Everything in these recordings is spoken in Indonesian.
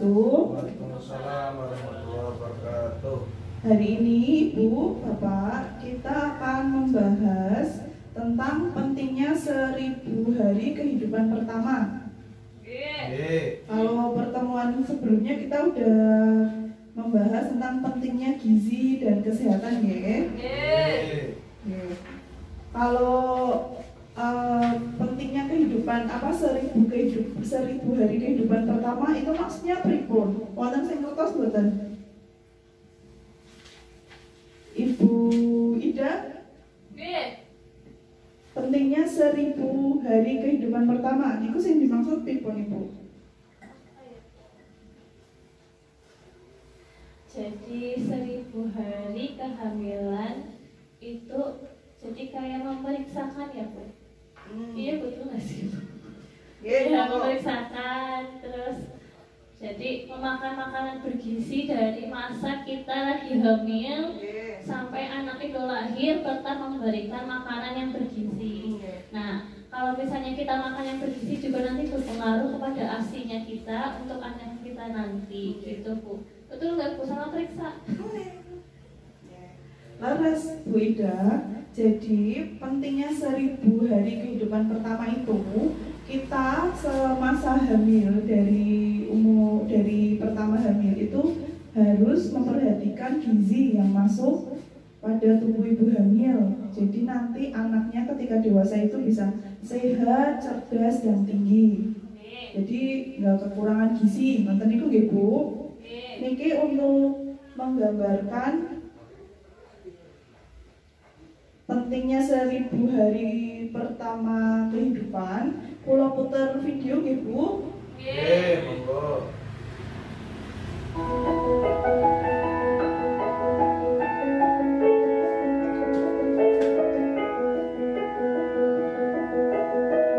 wabarakatuh. Waalaikumsalam warahmatullahi wabarakatuh. Hari ini Ibu, Bapak, kita akan membahas tentang pentingnya 1000 hari kehidupan pertama. Kalau pertemuan sebelumnya kita udah membahas tentang pentingnya gizi dan kesehatan, ya. Kalau pentingnya kehidupan 1000 hari kehidupan pertama itu maksudnya pripun? Wonten sing ngertos mboten? Ibu Ida? Pentingnya 1000 hari kehidupan pertama niku sing dimaksud pripun, Ibu? Jadi 1000 hari kehamilan itu jadi kayak memeriksakan ya Bu? Iya betul nggak sih? Ya, memeriksakan terus jadi memakan makanan bergizi dari masa kita lagi hamil sampai anak itu lahir tetap memberikan makanan yang bergizi. Nah, kalau misalnya kita makan yang bergizi juga nanti berpengaruh kepada asinya kita untuk anak kita nanti, gitu Bu. Betul nggak Bu? Sama periksa. Laras Bu Ida, jadi pentingnya 1000 hari kehidupan pertama itu kita semasa hamil dari pertama hamil itu harus memperhatikan gizi yang masuk pada tubuh ibu hamil. Jadi nanti anaknya ketika dewasa itu bisa sehat, cerdas, dan tinggi. Jadi nggak kekurangan gizi. Nonton itu nggih Bu. Niki untuk menggambarkan pentingnya 1000 hari pertama kehidupan. Kula puter video nggih Bu. Monggo.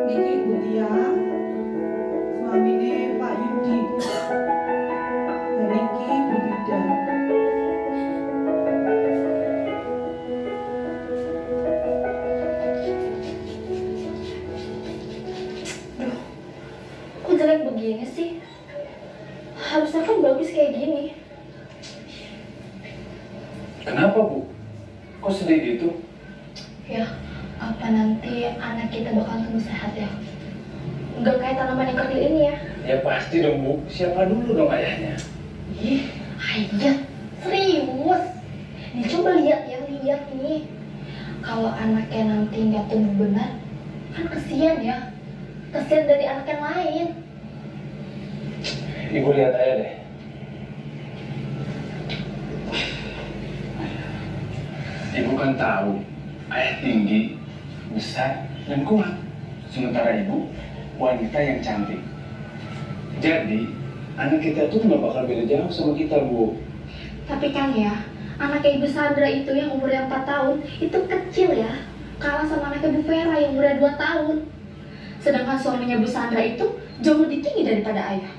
Niki Ibu Tia, suamine Pak Yudi. Dan niki Ibu Bidan. Kok jelek begini sih? Harusnya kan bagus kayak gini. Kenapa Bu? Kok sedih gitu? Ya, apa nanti anak kita bakal tumbuh sehat ya? Nggak kayak tanaman yang kecil ini ya? Ya pasti dong Bu, siapa dulu dong ayahnya? Ih, ayah, serius. Nih coba lihat nih. Kalau anaknya nanti nggak tumbuh benar, kan kesian ya. Kesian dari anak yang lain. Ibu lihat ayah deh. Ibu kan tahu, ayah tinggi, besar, dan kuat. Sementara ibu, wanita yang cantik. Jadi, anak kita tuh nggak bakal beda jauh sama kita, Bu. Tapi kan ya, anaknya Ibu Sandra itu yang umurnya 4 tahun, itu kecil ya. Kalah sama anaknya Bu Vera yang umurnya 2 tahun. Sedangkan suaminya Bu Sandra itu jauh lebih tinggi daripada ayah.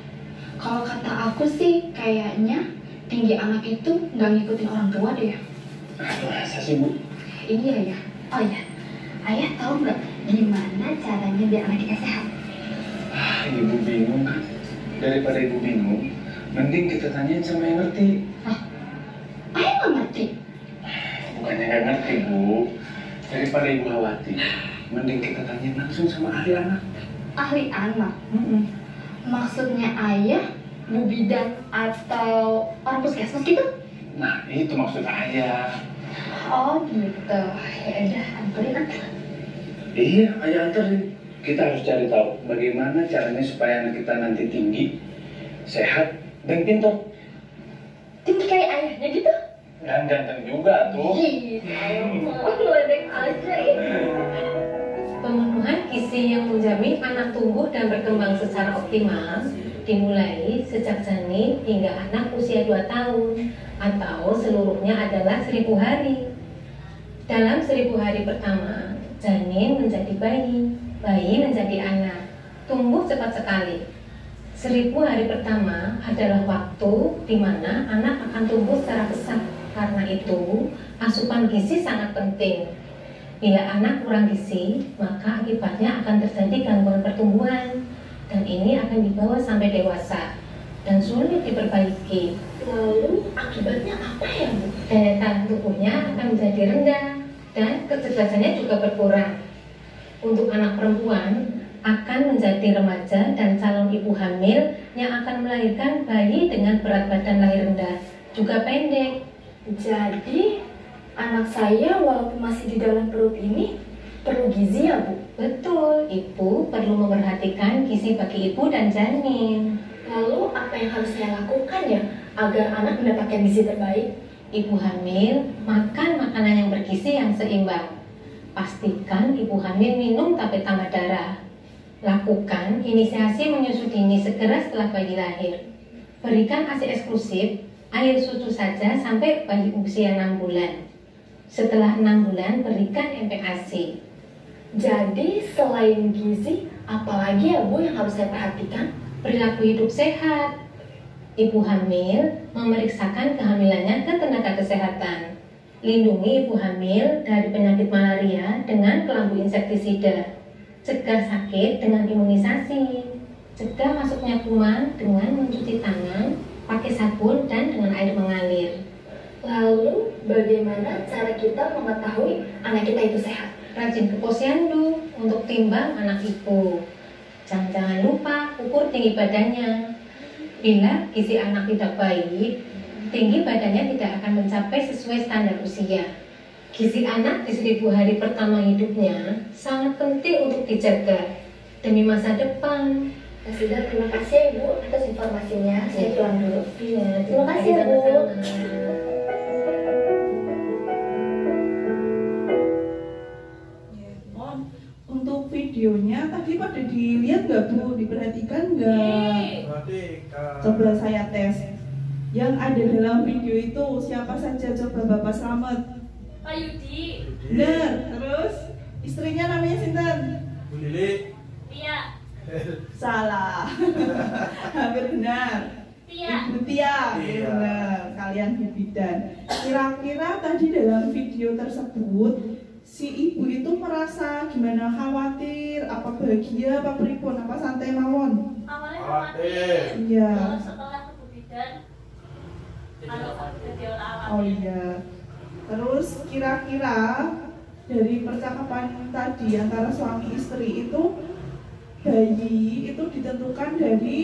Kalau kata aku sih, kayaknya tinggi anak itu nggak ngikutin orang tua deh. Masa sih, Bu? Iya ya. Oh iya, ayah tahu nggak gimana caranya biar anak kita sehat? Ibu bingung kan? Daripada ibu bingung, mending kita tanyain sama yang ngerti. Ayah nggak ngerti. Bukannya nggak ngerti, Bu. Daripada ibu khawatir, mending kita tanyain langsung sama ahli anak. Ahli anak? Maksudnya ayah, Bu Bidan, atau orang puskesmas gitu? Nah, itu maksud ayah. Oh gitu. Ya udah, anterin aku. Iya, ayah anterin. Kita harus cari tahu bagaimana caranya supaya anak kita nanti tinggi, sehat, dan pintar. Tinggi kayak ayahnya gitu? Dan ganteng juga tuh. Ih, sayang, ledek aja ini. Pemenuhan gizi yang menjamin anak tumbuh dan berkembang secara optimal dimulai sejak janin hingga anak usia 2 tahun atau seluruhnya adalah 1000 hari. Dalam 1000 hari pertama, janin menjadi bayi, bayi menjadi anak, tumbuh cepat sekali. 1000 hari pertama adalah waktu di mana anak akan tumbuh secara pesat. Karena itu, asupan gizi sangat penting. Bila anak kurang gizi, maka akibatnya akan terjadi gangguan pertumbuhan, dan ini akan dibawa sampai dewasa. dan sulit diperbaiki. Lalu akibatnya apa ya, Bu? Daya tahan tubuhnya akan menjadi rendah dan kecerdasannya juga berkurang. Untuk anak perempuan akan menjadi remaja dan calon ibu hamil yang akan melahirkan bayi dengan berat badan lahir rendah, juga pendek. Jadi anak saya walaupun masih di dalam perut ini perlu gizi ya, Bu? Betul, ibu perlu memperhatikan gizi bagi ibu dan janin. Lalu apa yang harus saya lakukan ya agar anak mendapatkan gizi terbaik? Ibu hamil makan makanan yang bergizi yang seimbang. Pastikan ibu hamil minum tablet tambah darah. Lakukan inisiasi menyusui dini segera setelah bayi lahir. Berikan ASI eksklusif, air susu saja sampai bayi usia 6 bulan. Setelah 6 bulan berikan MPASI. Jadi selain gizi, apalagi ya Bu yang harus saya perhatikan? Perilaku hidup sehat. Ibu hamil memeriksakan kehamilannya ke tenaga kesehatan. Lindungi ibu hamil dari penyakit malaria dengan kelambu insektisida. Cegah sakit dengan imunisasi. Cegah masuknya kuman dengan mencuci tangan, pakai sabun dan dengan air mengalir. Lalu bagaimana cara kita mengetahui anak kita itu sehat? Rajin ke posyandu untuk timbang anak ibu. Jangan lupa ukur tinggi badannya. Bila gizi anak tidak baik, tinggi badannya tidak akan mencapai sesuai standar usia. Gizi anak di 1000 hari pertama hidupnya sangat penting untuk dijaga demi masa depan. Ya sudah, terima kasih ya Ibu atas informasinya. Saya pulang dulu. Iya, Terima kasih ya, Bu. Untuk videonya tadi pada dilihat nggak Bu? Diperhatikan nggak? Perhatikan. Coba saya tes. Yang ada dalam video itu siapa saja? Coba Bapak Slamet. Pak Yudi. Benar. Terus istrinya namanya sinten? Bu Lili. Tia. Salah. Hampir benar. Tia. Ibu Tia. Iya. Benar. Kalian di bidan. Kira-kira tadi dalam video tersebut si ibu itu merasa gimana? Khawatir, apa bahagia, apa pripun, apa santai mawon? Awalnya Khawatir. Iya. Terus setelah ke bidan, jadi orang awam. Oh iya. Terus kira-kira dari percakapan tadi antara suami istri itu bayi itu ditentukan dari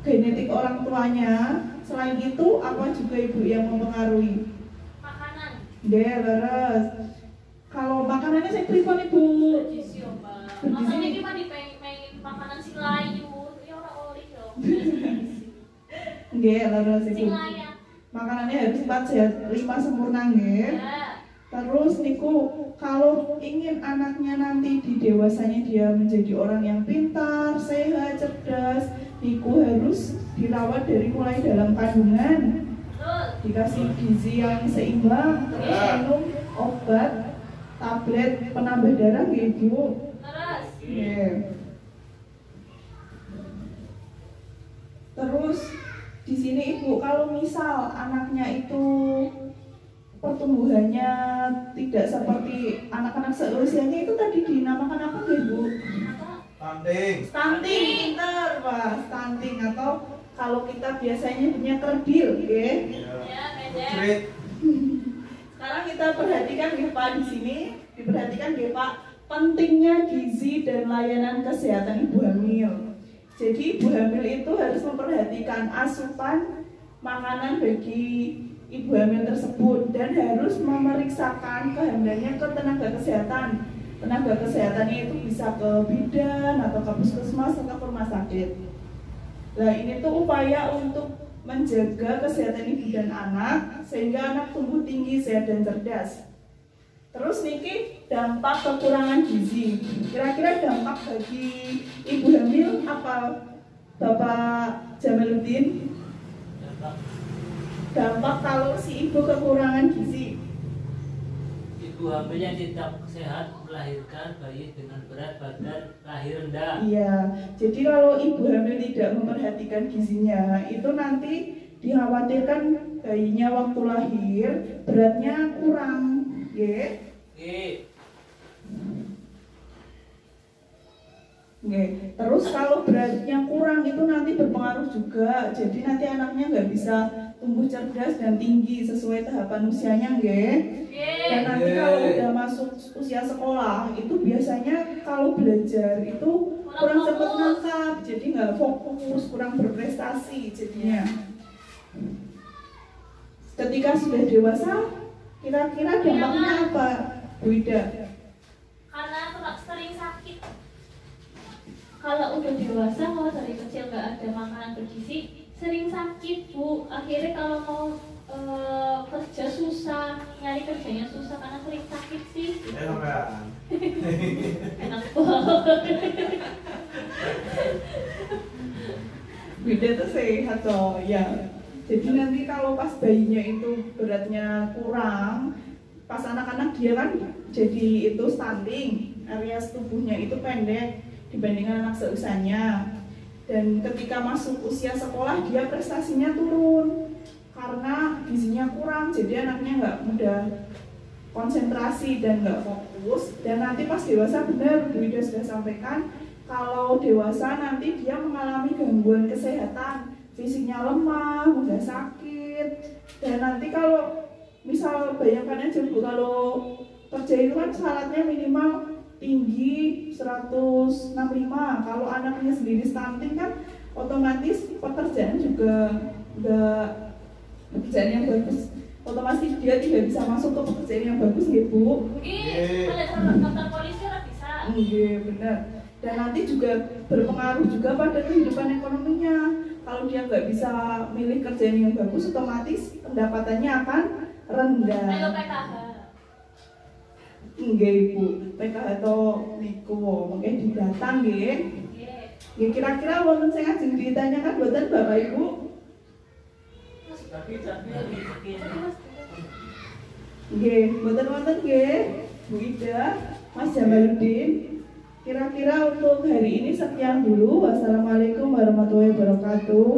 genetik orang tuanya. Selain itu apa juga ibu yang mempengaruhi? Makanan. Deh, leres. Kalau makanannya saya pripun ibu? Bergizi ya, Mbak. Rasanya kita dipengen makanan sing layu. Ya ora oli yo. Nggih, leres Sing ibu. layak. Makanannya harus 4 sehat, 5 sempurna nggih. Ya. Terus niku kalau ingin anaknya nanti di dewasanya dia menjadi orang yang pintar, sehat, cerdas, niku harus dirawat dari mulai dalam kandungan. Betul. Dikasih gizi yang seimbang, terus minum obat, tablet penambah darah nggih Ibu. Terus. Nggih. Terus di sini Ibu kalau misal anaknya itu pertumbuhannya tidak seperti anak-anak seusianya itu tadi dinamakan apa nggih Bu? Stunting. Stunting, pinter Pak, stunting atau kalau kita biasanya punya kerdil, nggih. Ya, beda. Kredit. Sekarang kita perhatikan nggih Pak di sini, diperhatikan nggih Pak pentingnya gizi dan layanan kesehatan ibu hamil. Jadi ibu hamil itu harus memperhatikan asupan makanan bagi ibu hamil tersebut dan harus memeriksakan kehamilannya ke tenaga kesehatan. Tenaga kesehatannya itu bisa ke bidan atau ke puskesmas atau ke rumah sakit. Nah ini tuh upaya untuk menjaga kesehatan ibu dan anak sehingga anak tumbuh tinggi, sehat dan cerdas. Terus niki dampak kekurangan gizi. Kira-kira dampak bagi ibu hamil apa Bapak Jamaluddin? Dampak kalau si ibu kekurangan gizi. Ibu hamil yang tidak sehat melahirkan bayi dengan berat badan lahir rendah. Iya, jadi kalau ibu hamil tidak memperhatikan gizinya, itu nanti dikhawatirkan bayinya waktu lahir beratnya kurang, ya. Oke. Oke. Terus kalau beratnya kurang itu nanti berpengaruh juga. Jadi nanti anaknya nggak bisa tumbuh cerdas dan tinggi sesuai tahapan usianya, nggih. Dan nanti kalau udah masuk usia sekolah itu biasanya kalau belajar itu kurang cepat nangkap, jadi nggak fokus, kurang berprestasi jadinya. Ketika sudah dewasa, kira-kira dampaknya apa, Bu Ida? Karena sering sakit. Kalau udah dewasa, kalau dari kecil nggak ada makanan bergizi, sering sakit, Bu. Akhirnya kalau mau kerja susah, nyari kerjanya susah karena sering sakit sih. Enak kan? Enak banget. Beda tuh sehat toh, ya. Jadi nanti kalau pas bayinya itu beratnya kurang, pas anak-anak dia kan jadi itu stunting, area tubuhnya itu pendek dibandingkan anak seusianya. Dan ketika masuk usia sekolah dia prestasinya turun karena gizinya kurang, jadi anaknya nggak mudah konsentrasi dan nggak fokus. Dan nanti pas dewasa, benar Bu Ida sudah sampaikan, kalau dewasa nanti dia mengalami gangguan kesehatan, fisiknya lemah, mudah sakit. Dan nanti kalau misal bayangkan aja Bu, kalau kerja itu kan syaratnya minimal tinggi 165. Kalau anaknya sendiri stunting kan otomatis pekerjaan juga nggak pekerjaan yang bagus, otomatis dia tidak bisa masuk ke pekerjaan yang bagus, ya Bu. Mungkin ada daftar polisi lah bisa. Iya benar. Dan nanti juga berpengaruh juga pada kehidupan ekonominya. Kalau dia nggak bisa milih kerjaan yang bagus, otomatis pendapatannya akan rendah. Ayo PKH. Nggih Ibu, PKH atau niku mungkin didatang nggih. Ya kira-kira wonten sing ajeng ditanyakan mboten Bapak Ibu? Nggih, mboten wonten nggih. Bu Ida, Mas Jamaluddin. Kira-kira untuk hari ini sekian dulu. Wassalamualaikum warahmatullahi wabarakatuh.